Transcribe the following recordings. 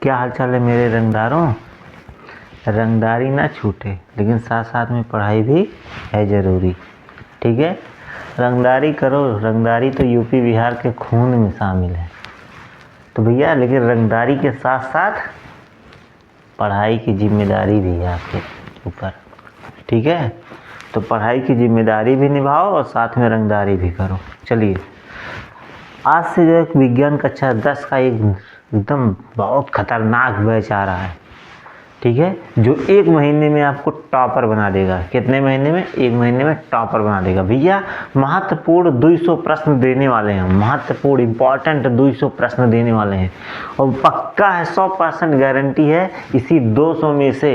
क्या हालचाल है मेरे रंगदारों। रंगदारी ना छूटे, लेकिन साथ साथ में पढ़ाई भी है ज़रूरी। ठीक है, रंगदारी करो। रंगदारी तो यूपी बिहार के खून में शामिल है। तो भैया लेकिन रंगदारी के साथ साथ पढ़ाई की जिम्मेदारी भी है आपके ऊपर। ठीक है, तो पढ़ाई की जिम्मेदारी भी निभाओ और साथ में रंगदारी भी करो। चलिए, आज से जो एक विज्ञान कक्षा 10 का एकदम बहुत खतरनाक बैच आ रहा है। ठीक है, जो 1 महीने में आपको टॉपर बना देगा। कितने महीने में? 1 महीने में टॉपर बना देगा। भैया महत्वपूर्ण 200 प्रश्न देने वाले हैं, महत्वपूर्ण इंपॉर्टेंट 200 प्रश्न देने वाले हैं और पक्का है, 100% गारंटी है इसी 200 में से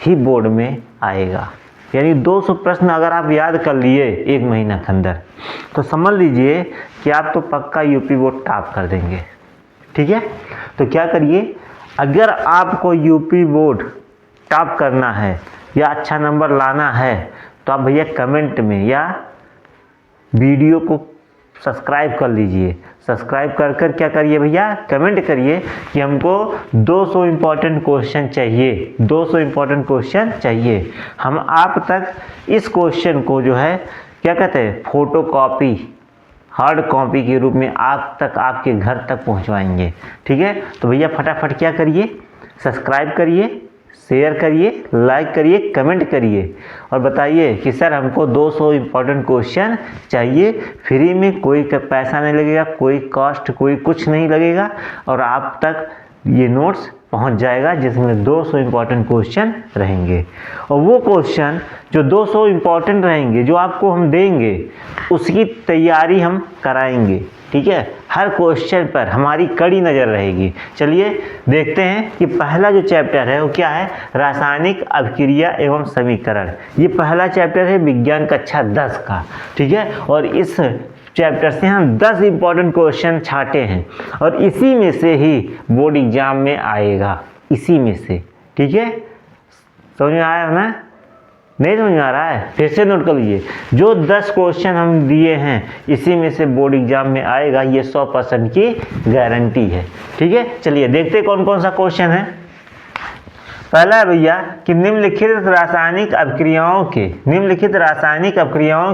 ही बोर्ड में आएगा। यानी 200 प्रश्न अगर आप याद कर लिए 1 महीना के अंदर, तो समझ लीजिए कि आप तो पक्का यूपी बोर्ड टॉप कर देंगे। ठीक है, तो क्या करिए, अगर आपको यूपी बोर्ड टॉप करना है या अच्छा नंबर लाना है तो आप भैया कमेंट में या वीडियो को सब्सक्राइब कर लीजिए। सब्सक्राइब कर कर क्या करिए भैया, कमेंट करिए कि हमको 200 इम्पॉर्टेंट क्वेश्चन चाहिए, 200 इम्पॉर्टेंट क्वेश्चन चाहिए। हम आप तक इस क्वेश्चन को जो है क्या कहते हैं, फोटो कॉपी, हार्ड कॉपी के रूप में आप तक, आपके घर तक पहुंचवाएंगे। ठीक है, तो भैया फटाफट क्या करिए, सब्सक्राइब करिए, शेयर करिए, लाइक करिए, कमेंट करिए और बताइए कि सर हमको 200 इम्पॉर्टेंट क्वेश्चन चाहिए। फ्री में, कोई पैसा नहीं लगेगा, कोई कॉस्ट, कोई कुछ नहीं लगेगा और आप तक ये नोट्स पहुंच जाएगा जिसमें 200 इम्पॉर्टेंट क्वेश्चन रहेंगे। और वो क्वेश्चन जो 200 इम्पॉर्टेंट रहेंगे, जो आपको हम देंगे, उसकी तैयारी हम कराएंगे। ठीक है, हर क्वेश्चन पर हमारी कड़ी नज़र रहेगी। चलिए देखते हैं कि पहला जो चैप्टर है वो क्या है, रासायनिक अभिक्रिया एवं समीकरण। ये पहला चैप्टर है विज्ञान कक्षा 10 का। ठीक है, और इस चैप्टर से हम 10 इम्पॉर्टेंट क्वेश्चन छांटे हैं और इसी में से ही बोर्ड एग्जाम में आएगा, इसी में से। ठीक है, समझ में आया ना? नहीं समझ में आ रहा है? फिर से नोट कर लीजिए, जो 10 क्वेश्चन हम दिए हैं इसी में से बोर्ड एग्जाम में आएगा, ये 100% की गारंटी है। ठीक है, चलिए देखते हैं कौन कौन सा क्वेश्चन है। पहला है भैया कि निम्नलिखित रासायनिक अभिक्रियाओं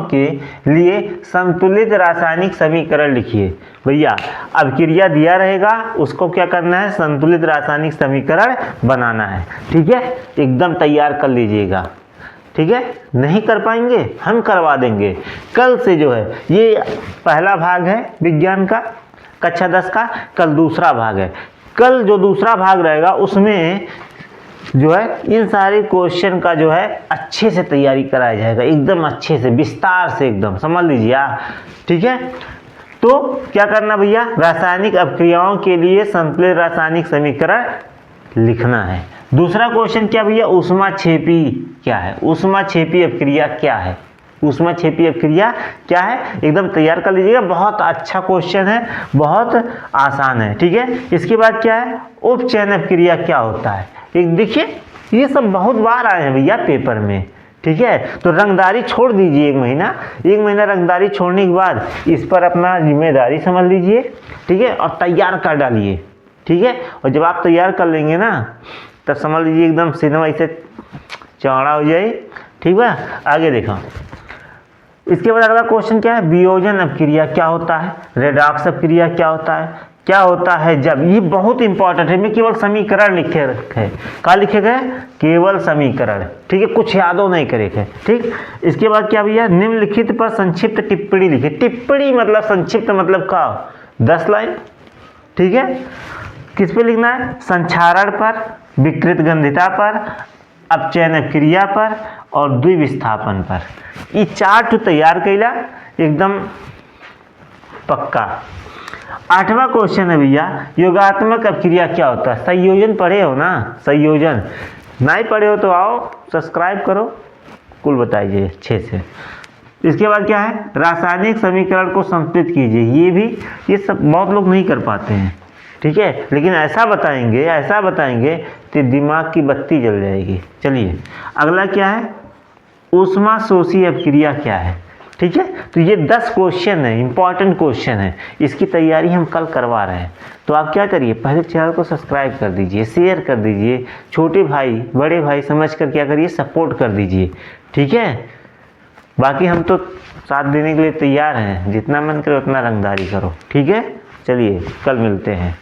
के लिए संतुलित रासायनिक समीकरण लिखिए। भैया अभिक्रिया दिया रहेगा, उसको क्या करना है, संतुलित रासायनिक समीकरण बनाना है। ठीक है, एकदम तैयार कर लीजिएगा। ठीक है, नहीं कर पाएंगे हम करवा देंगे। कल से जो है, ये पहला भाग है विज्ञान का कक्षा 10 का, कल दूसरा भाग है। कल जो दूसरा भाग रहेगा उसमें जो है इन सारे क्वेश्चन का जो है अच्छे से तैयारी कराया जाएगा, एकदम अच्छे से, विस्तार से, एकदम समझ लीजिए आप। ठीक है, तो क्या करना भैया, रासायनिक अभिक्रियाओं के लिए संतुलित रासायनिक समीकरण लिखना है। दूसरा क्वेश्चन क्या भैया, ऊष्माक्षेपी क्या है, ऊष्माक्षेपी अभिक्रिया क्या है, ऊष्माक्षेपी अभिक्रिया क्या है, एकदम तैयार कर लीजिएगा। बहुत अच्छा क्वेश्चन है, बहुत आसान है। ठीक है, इसके बाद क्या है, उपचयन अभिक्रिया क्या होता है। एक देखिए, ये सब बहुत बार आए हैं भैया पेपर में। ठीक है, तो रंगदारी छोड़ दीजिए 1 महीना, 1 महीना रंगदारी छोड़ने के बाद इस पर अपना जिम्मेदारी समझ लीजिए। ठीक है, और तैयार कर डालिए। ठीक है, और जब आप तैयार कर लेंगे ना, तब समझ लीजिए एकदम सिनेमा इसे चौड़ा हो जाए। ठीक है, आगे देखो। इसके बाद अगला क्वेश्चन क्या है, वियोजन अभिक्रिया क्या होता है, रेडॉक्स अभिक्रिया क्या होता है, क्या होता है जब, ये बहुत इंपॉर्टेंट है। मैं केवल समीकरण लिखे रखे, क्या लिखे गए, केवल समीकरण। ठीक है, कुछ यादों नहीं करेंगे। ठीक, इसके बाद क्या भैया, निम्नलिखित पर संक्षिप्त टिप्पणी लिखे। टिप्पणी मतलब संक्षिप्त मतलब क्या, 10 लाइन। ठीक है, किस पे लिखना है, संक्षारण पर, विकृत गंधिता पर, अपचयन अभिक्रिया पर और द्विविस्थापन पर। ये 4 तैयार कैला एकदम पक्का। 8वां क्वेश्चन है भैया, योगात्मक अभिक्रिया क्या होता है। संयोजन पढ़े हो ना, संयोजन नहीं पढ़े हो तो आओ सब्सक्राइब करो, कुल बताइए अच्छे से। इसके बाद क्या है, रासायनिक समीकरण को संतुलित कीजिए। ये सब बहुत लोग नहीं कर पाते हैं। ठीक है, लेकिन ऐसा बताएंगे कि दिमाग की बत्ती जल जाएगी। चलिए अगला क्या है, ऊष्मा शोषी अभिक्रिया क्या है। ठीक है। तो ये 10 क्वेश्चन है, इंपॉर्टेंट क्वेश्चन है, इसकी तैयारी हम कल करवा रहे हैं। तो आप क्या करिए, पहले चैनल को सब्सक्राइब कर दीजिए, शेयर कर दीजिए, छोटे भाई बड़े भाई समझ कर क्या करिए, सपोर्ट कर दीजिए, ठीक है। बाकी हम तो साथ देने के लिए तैयार हैं, जितना मन करे उतना रंगदारी करो, ठीक है। चलिए कल मिलते हैं।